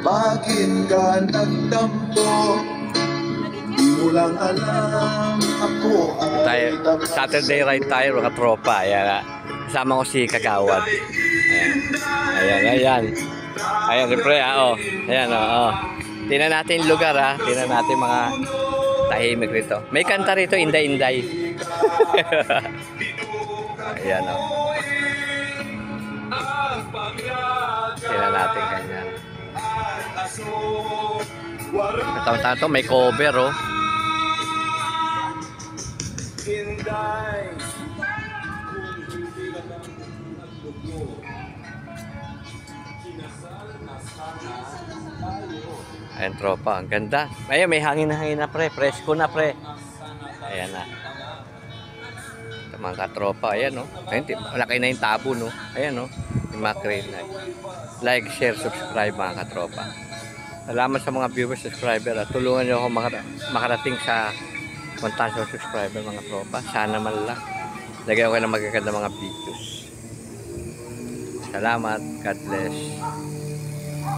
Bakit ka nagtampo? Di mo lang alam ako Tayo, ay tapat Saturday ride tayo, mga tropa. Ayan, kasama ko si Kagawad. Ayan, ayan. Ayan, siyempre, oh. Ayan, oh. Tingnan natin yung lugar, ha. Tingnan natin mga tahimik rito. May kanta rito, Inday, Inday. Ayan, oh. Tingnan natin ganyan. Taon-taon to, may cover, oh. Ayan, tropa, ang ganda. Ayan, may hangin na pre, presko na pre. Ayan na. Ito mga katropa, ayan, no. Ayan, malaki na yung tabo, no. Ayan, no. Yung mga crane na. Like, share, subscribe mga katropa. Salamat sa mga viewers, subscriber. At tulungan nyo ako makarating sa 1,000 subscriber mga tropa. Sana man lang. Lagyan ko ng magaganda mga videos. Salamat. God bless.